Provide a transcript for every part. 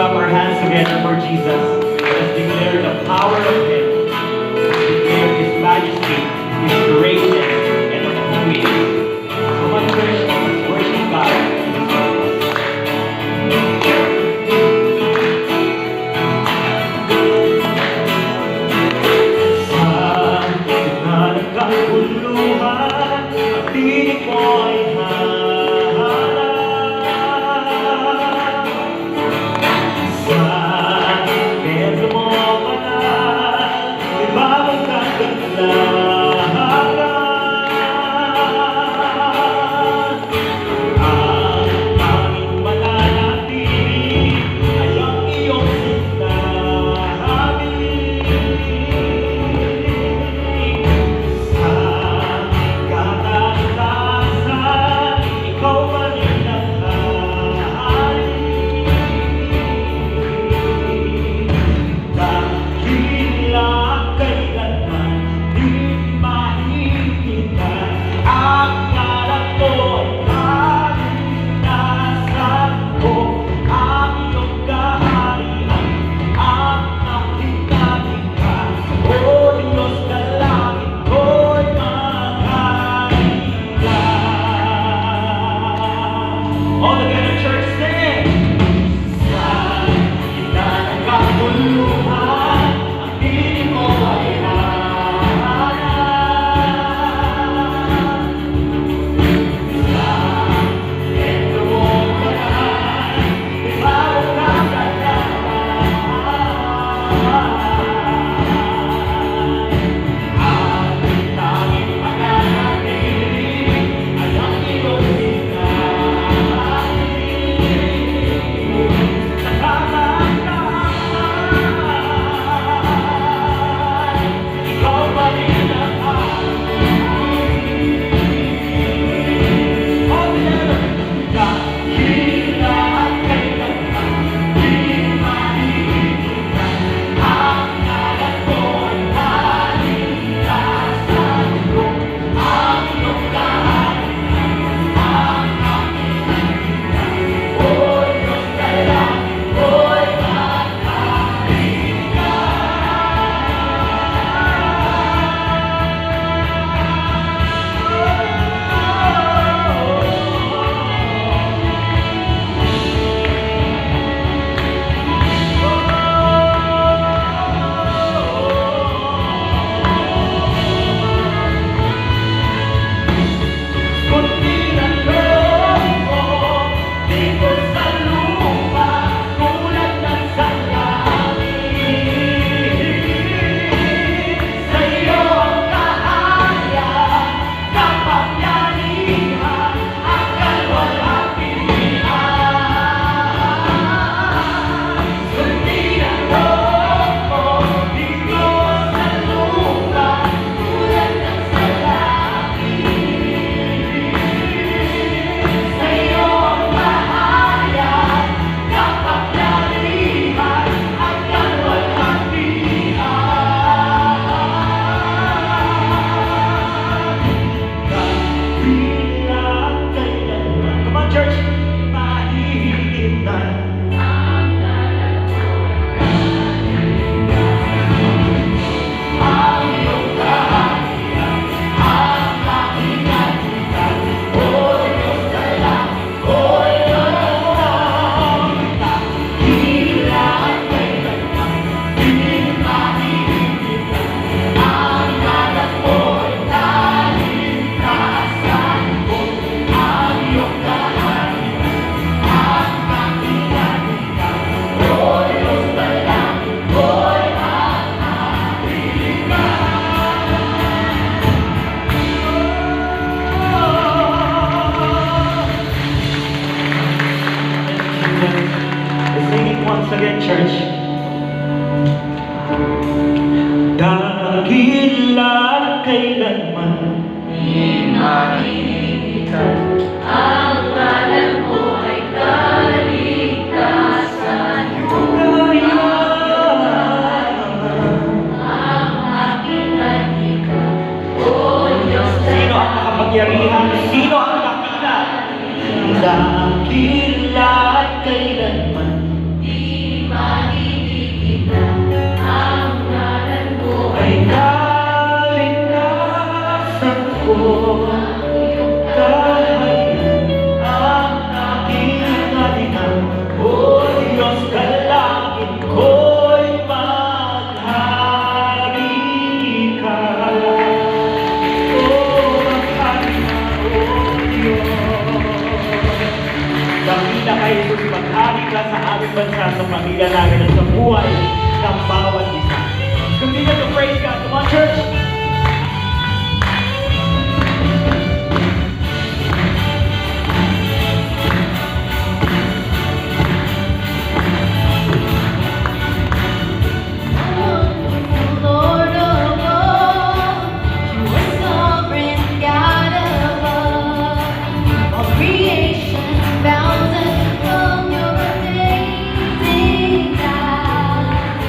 clap our hands together for Jesus. Let us declare the power of Him. Declare His majesty, His greatness, and of who He is. So my church, let's worship God in His presence. Sa gitna ng kaguluhan, ang tinig mo ay once again, church. Dakilan kailanman di makikita, ang ngalan mo ay kaligtasan ko. Ang aking adhika, O Diyos. Sino ang makapagyarihan? Sino ang dakila? Dakilan kailanman di Panginoon Jesus, maghari ka sa aming bansa, sa pamilya namin at sa buhay ng bawat isa. Continue to praise God. Come on, church! Lord of all, you are sovereign God above. All creation bows from your amazing God.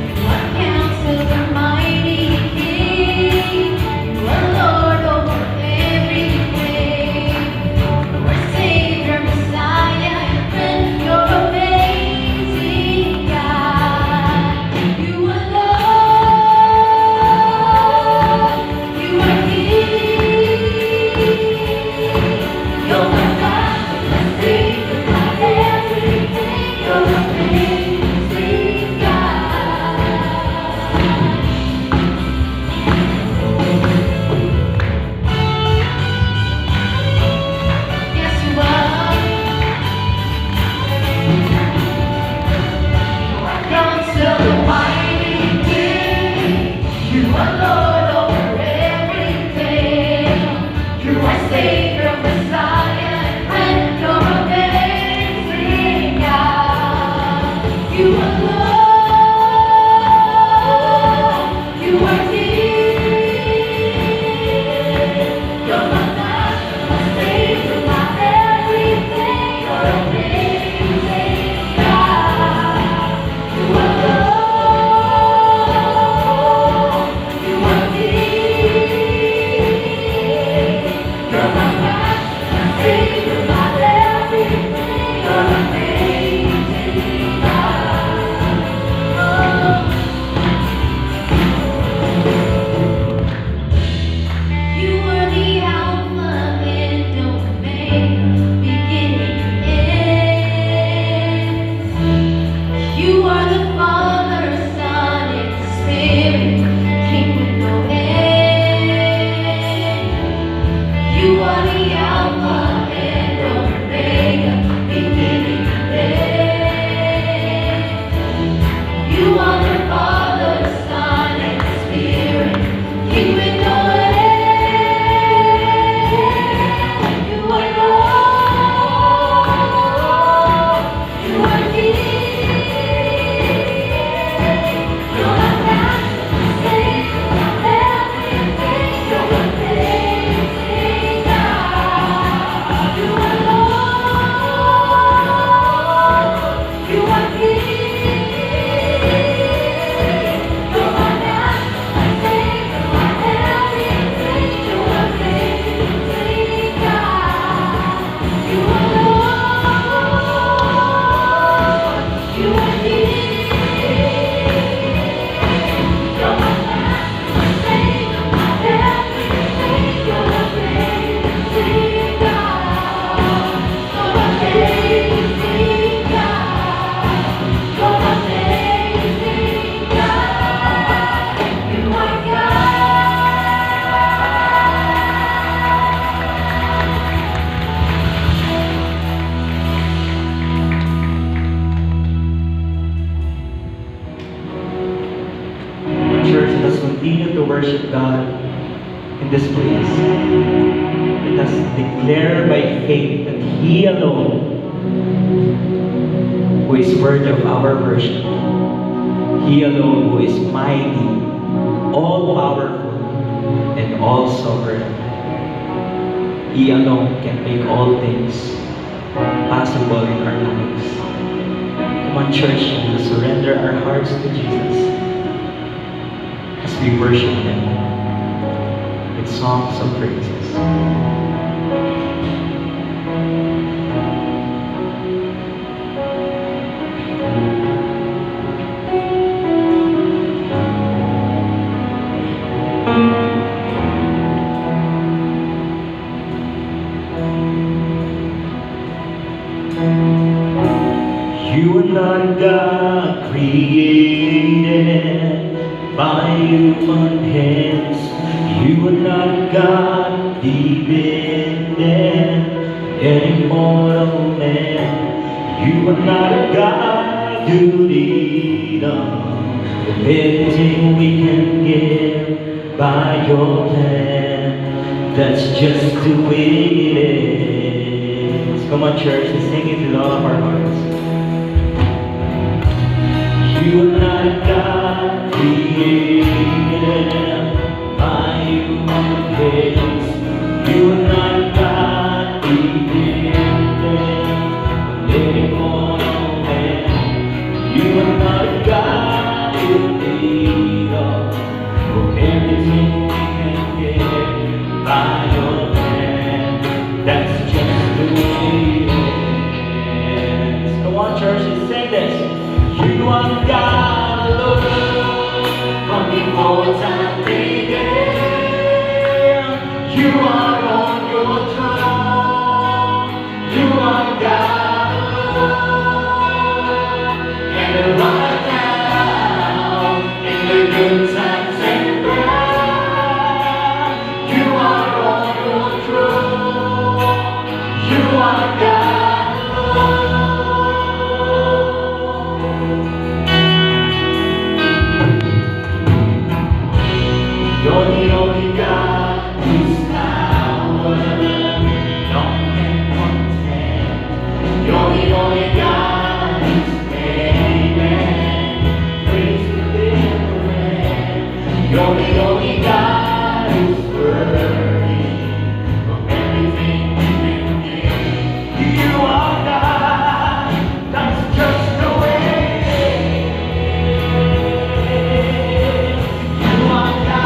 You are Counselor, mighty King. You are Lord over everything. You are Savior, Messiah, and friend. You're amazing God. You are Lord. You are King. You're my God, my Savior, my everything. You're amazing God. Yes, you are. Counselor, mighty King. You are Lord over everything. You are Savior, Messiah, and friend. You're amazing God. You are Lord. You are King. You're my master, my Savior, my everything. You're amazing God. You are Lord. You are King. You're my master, my Savior, my everything. You're amazing God. You are the Alpha and Omega, beginning and end. You are the Father, Son, and Spirit, King with no end. You are the Alpha and Omega, beginning and end. You are the Father, Son, and Spirit, King with no end. You are Lord. You are King. You're my master, my Savior, my everything. You're amazing God. You are Lord. You are King. You're my master, my Savior, my everything. You're amazing God. You are Lord. You are King. You're my master, my Savior, my everything. You're amazing God. You're amazing God. You're amazing God. You are Church, let us continue to worship God in this place. Let us declare by faith that He alone, who is worthy of our worship, He alone who is mighty, all powerful, and all sovereign. He alone can make all things possible in our lives. Come on, church, let us surrender our hearts to Jesus as we worship Him with songs of praises. You are not God created by human hands. You are not God defended any mortal man. You are not a God to lead on with everything we can get by your plan. That's just the way it is. Come on, church, let's sing it with all of our hearts. You are not a God created by human hands. You are not a God created by any mortal man. You are not a God who made up for everything we can get by your hand. That's just the way it is. Come on, church, let's sing this. You are God alone from before time began. You are on your throne. You are God alone. And right now, in the good times and bad, you are on your throne. You are God alone. You're the only God whose power none can contend. You're the only God whose name and praise deliverance. You're the only God who's worthy of everything we can give. You are God, that's just the way it is. You are God.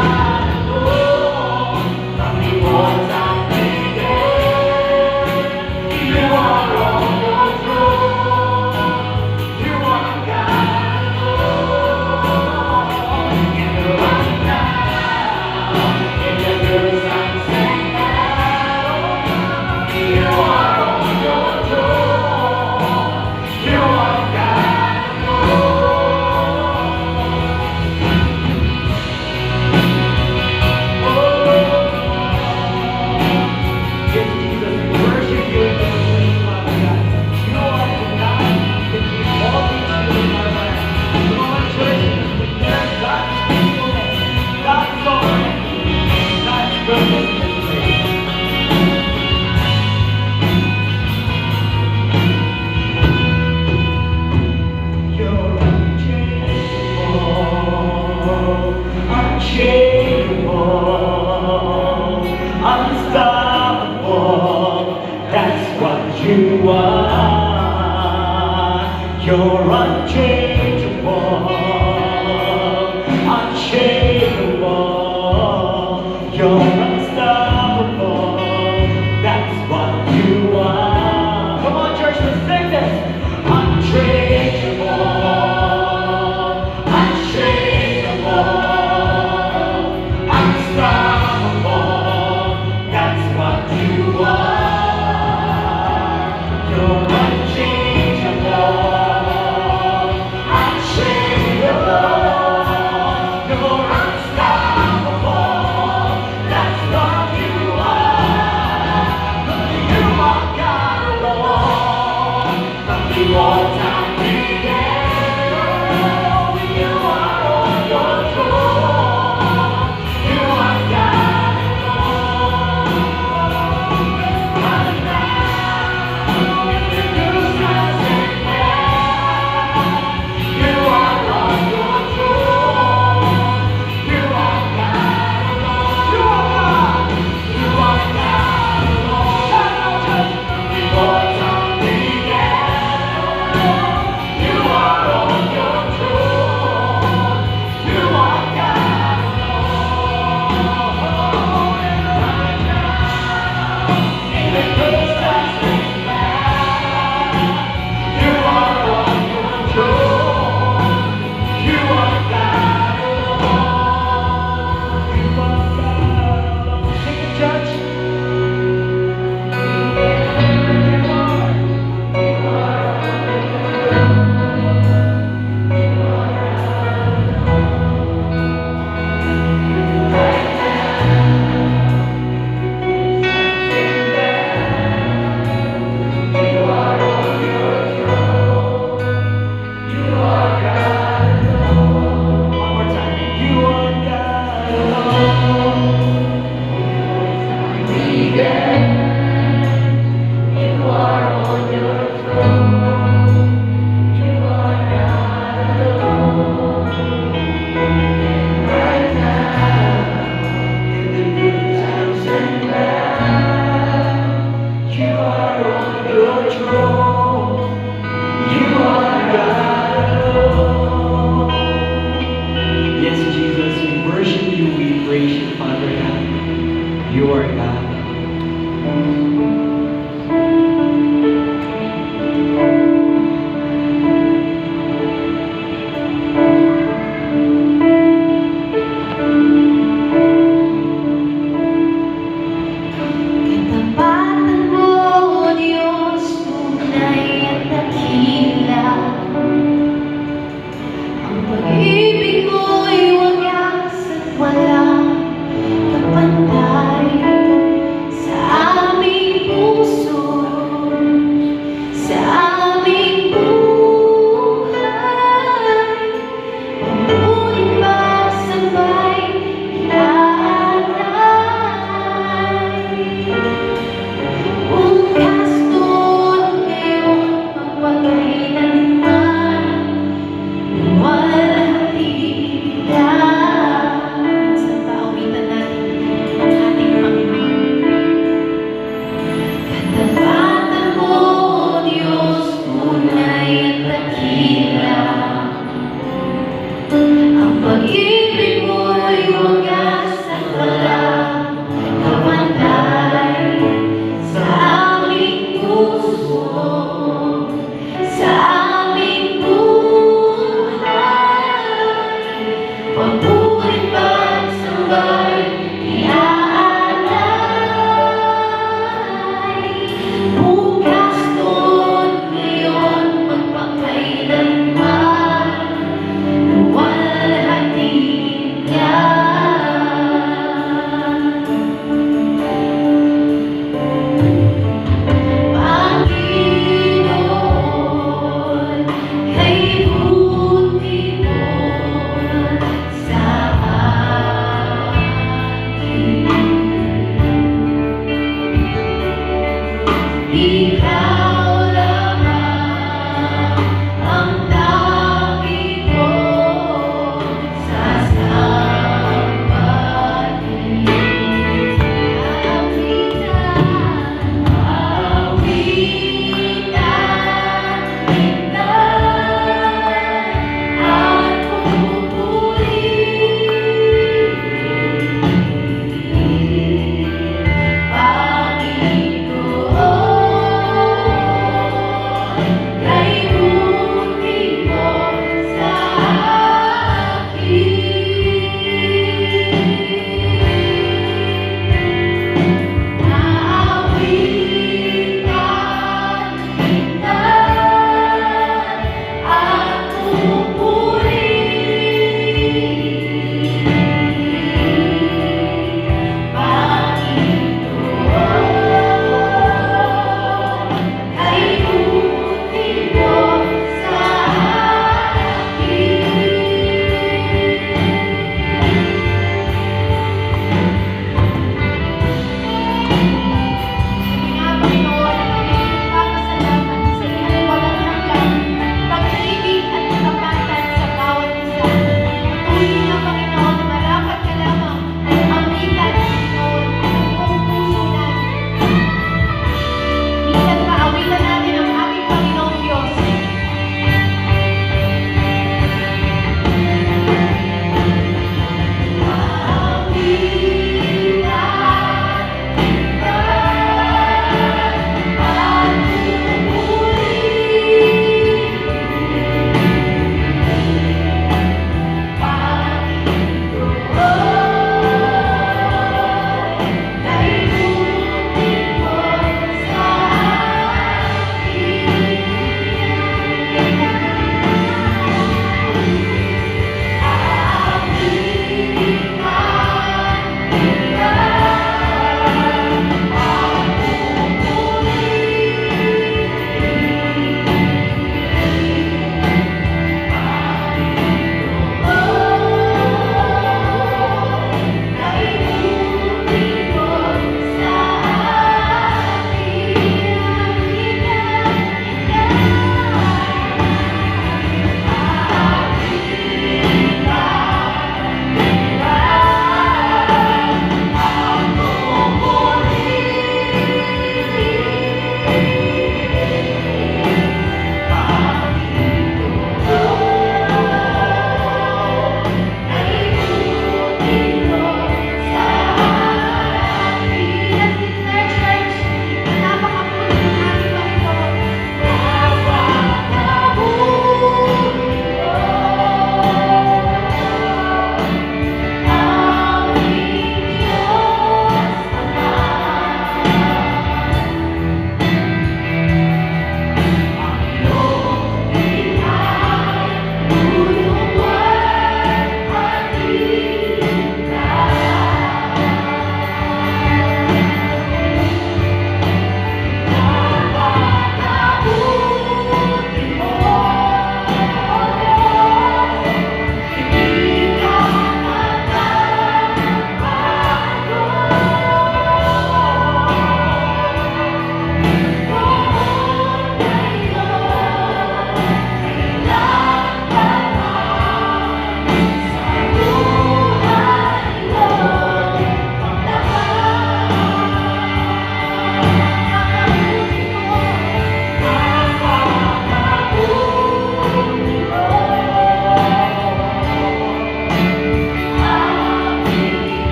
Unstoppable, that's what you are. You're unchangeable, unshakable. You're unstoppable, that's what you are. Come on, church, let's sing this. Unchangeable, unshakable. are on your throne. You are God alone. Yes, Jesus, we worship you, we praise you, Father God. You are God. Katapatan mo, Diyos, tunay at dakila. Ang pag-ibig mo'y wagas at walang kapantay sa aming puso, sa aming buhay. Pagmuling magsabay, inaalay. Bukas doon ngayon, magpakailanman, walhati lang. Sa pauwitan natin ang ating Panginoon. Katapatan mo, Diyos, tunay at dakila. Ang pag-ibig mo'y wagas at walang kapantay sa aming puso, sa aming buhay. Pagpurit pagsambay, iaalay. Bukas doon ngayon, magpakailanman, luwalhati yan. Panginoon, kay buti mo sa akin. Ikaw lamang ang tanging kong sasampaling. Awitan kita at pupurihin, Panginoon.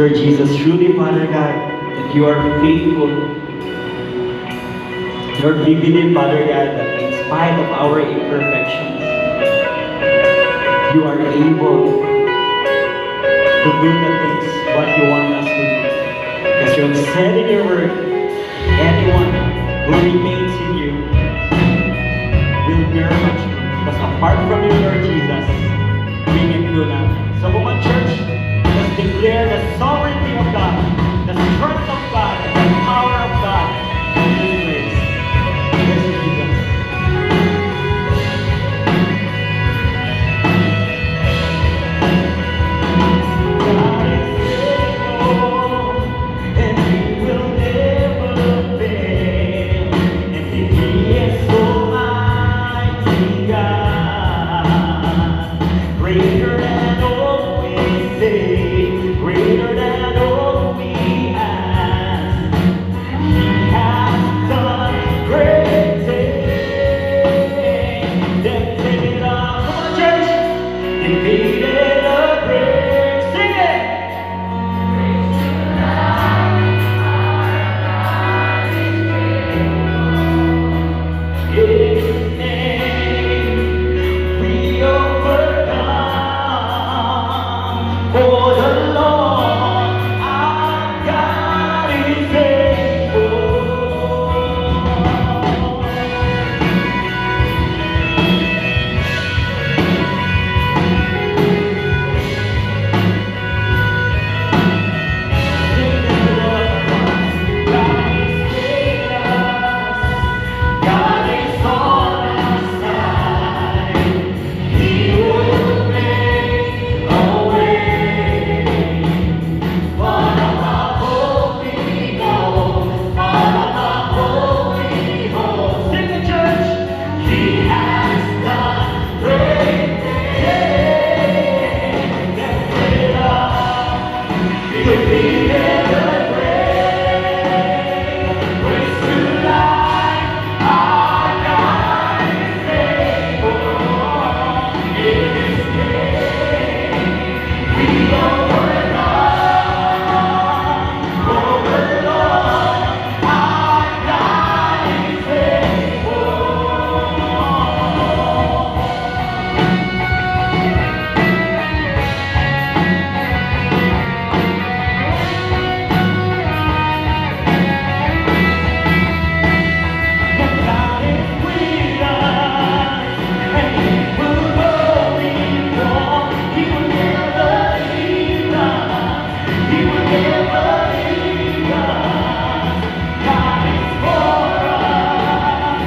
Lord Jesus, truly, Father God, that you are faithful. Lord, we believe, Father God, that in spite of our imperfections, you are able to do the things what you want us to do. Because you have said in your word, anyone who remains in you will bear much fruit. Because apart from you, Lord Jesus, we can do nothing. So, Woman Church, let's declare the sovereignty of God, the strength of God, and the power of God in this place. Yes, Jesus. God is faithful, and He will never fail. And He is Almighty God, greater than all we say, greater than all we ask. He has done great things. Defeated a, come on, church, defeated a grave. Sing it. His name we overcome. For the Lord our God is faithful. Sing it to the cross. God is with us. God is on our side. He will make a way. Far above holy gold, far above holy gold. Sing the church. He has done great things. Lifted up, defeated the grave. Raised to life, our God is faithful. In His name we overcome. For the Lord our God is faithful. God is with us, and He will go before. He will never leave us. He will never leave us. God is for us.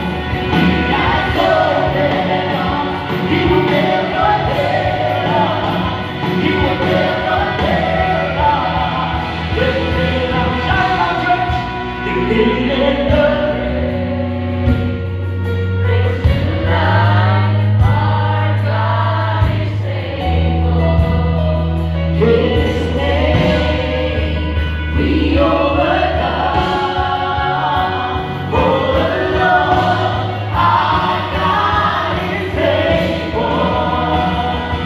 He has opened us. He will never fail us. He will never fail us. Lifted up, shout out, church. Defeated the His name we overcome. For the Lord our God is faithful.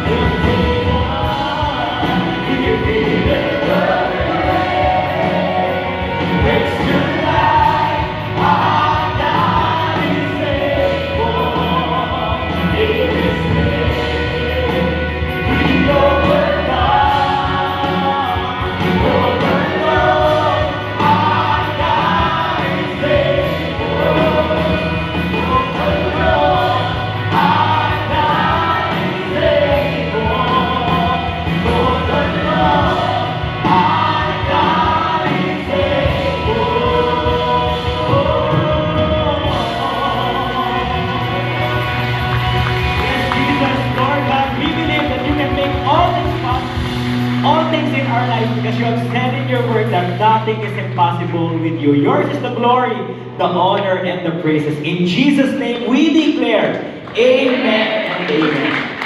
Lifted up, He defeated the grave. Raised to life, our God is faithful. In His name we overcome. For the Lord our God is faithful. For the Lord our God is faithful. For the Lord our God is Yes, Jesus, Lord God, we believe that you can make all things possible, all things in our life, because you have said in your word that nothing is impossible with you. Yours is the glory, the honor, and the praises. In Jesus' name we declare, Amen and Amen.